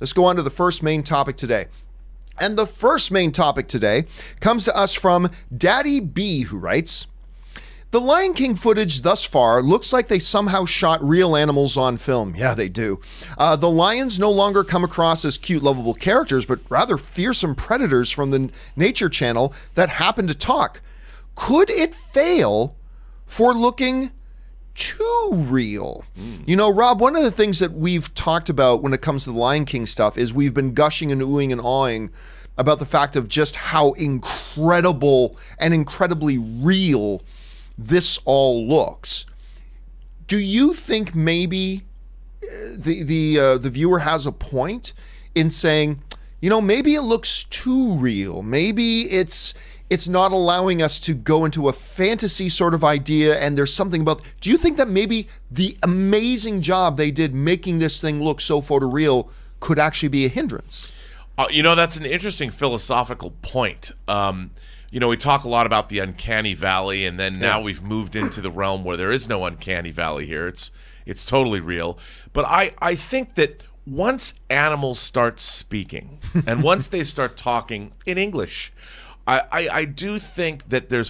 let's go on to the first main topic today. And the first main topic today comes to us from Daddy B, who writes, "The Lion King footage thus far looks like they somehow shot real animals on film." Yeah, they do. The lions no longer come across as cute, lovable characters, but rather fearsome predators from the Nature Channel that happen to talk. Could it fail for looking too real? You know, Rob, one of the things that we've talked about when it comes to the Lion King stuff is we've been gushing and oohing and awing about the fact of just how incredible and incredibly real this all looks. Do you think maybe the viewer has a point in saying, you know, maybe it looks too real. Maybe it's not allowing us to go into a fantasy sort of idea, and there's something about... Do you think that maybe the amazing job they did making this thing look so photoreal could actually be a hindrance? You know, that's an interesting philosophical point. You know, we talk a lot about the uncanny valley, and then now we've moved into the realm where there is no uncanny valley here. It's totally real. But I think that once animals start speaking, and once they start talking in English, I do think that there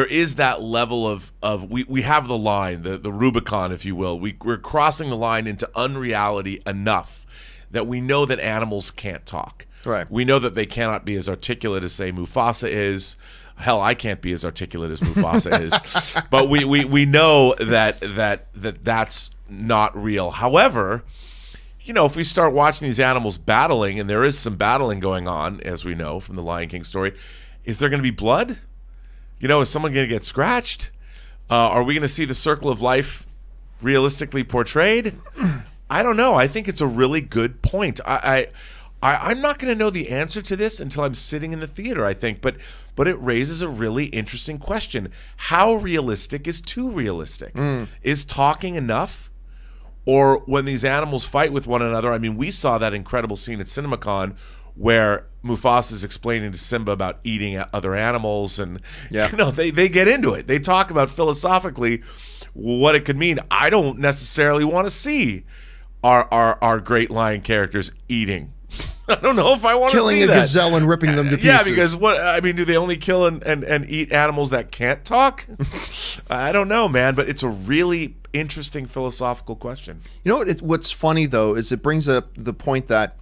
is that level of we have the line, the Rubicon, if you will. We're crossing the line into unreality enough that we know that animals can't talk. Right. We know that they cannot be as articulate as, say, Mufasa is. Hell, I can't be as articulate as Mufasa is. But we know that's not real. However, you know, if we start watching these animals battling, and there is some battling going on, as we know from the Lion King story, is there going to be blood? You know, is someone going to get scratched? Are we going to see the circle of life realistically portrayed? I don't know. I think it's a really good point. I'm not going to know the answer to this until I'm sitting in the theater, I think, but it raises a really interesting question. How realistic is too realistic? Is talking enough? Or when these animals fight with one another, I mean, we saw that incredible scene at CinemaCon where Mufasa is explaining to Simba about eating other animals, and you know, they get into it. They talk about philosophically what it could mean. I don't necessarily want to see our great lion characters eating. I don't know if I want to see that. Killing a gazelle and ripping them to pieces. Yeah, because what I mean, do they only kill and eat animals that can't talk? I don't know, man, but it's a really interesting philosophical question. You know what's funny though is it brings up the point that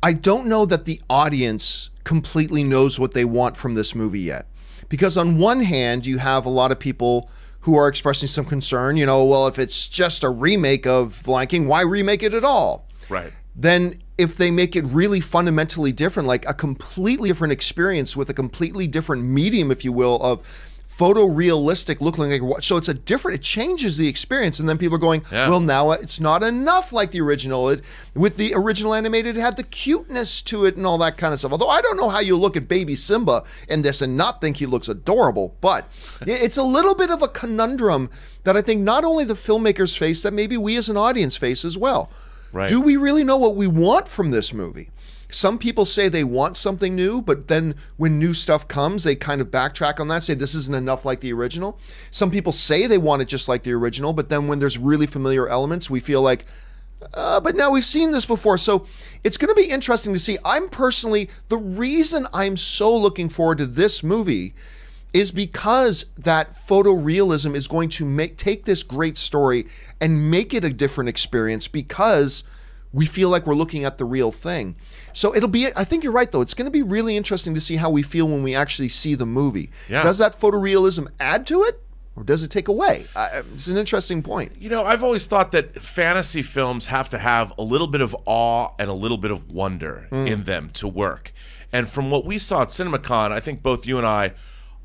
I don't know that the audience completely knows what they want from this movie yet. Because on one hand, you have a lot of people who are expressing some concern, you know, well, if it's just a remake of The Lion King, why remake it at all? Right. Then if they make it really fundamentally different, like a completely different experience with a completely different medium, if you will, of photorealistic looking like, so it's it changes the experience. And then people are going, well, now it's not enough like the original. With the original animated, it had the cuteness to it and all that kind of stuff. Although I don't know how you look at baby Simba in this and not think he looks adorable, but it's a little bit of a conundrum that I think not only the filmmakers face, that maybe we as an audience face as well. Right. Do we really know what we want from this movie? Some people say they want something new, but then when new stuff comes, they kind of backtrack on that, say this isn't enough like the original. Some people say they want it just like the original, but then when there's really familiar elements, we feel like, but now we've seen this before. So it's going to be interesting to see. The reason I'm so looking forward to this movie is because that photorealism is going to take this great story and make it a different experience, because we feel like we're looking at the real thing. So I think you're right though, it's going to be really interesting to see how we feel when we actually see the movie. Yeah. Does that photorealism add to it, or does it take away? It's an interesting point. You know, I've always thought that fantasy films have to have a little bit of awe and a little bit of wonder in them to work. And from what we saw at CinemaCon, I think both you and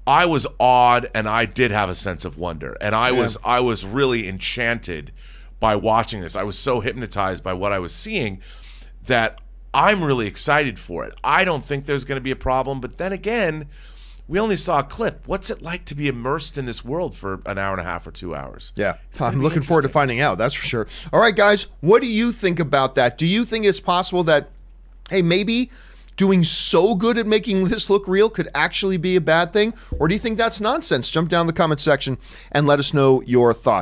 I was awed, and I did have a sense of wonder, and I was really enchanted by watching this. I was so hypnotized by what I was seeing that I'm really excited for it. I don't think there's going to be a problem, but then again, we only saw a clip. What's it like to be immersed in this world for an hour and a half or 2 hours? Yeah, I'm looking forward to finding out, that's for sure. All right, guys, what do you think about that? Do you think it's possible that, hey, maybe doing so good at making this look real could actually be a bad thing? Or do you think that's nonsense? Jump down in the comment section and let us know your thoughts.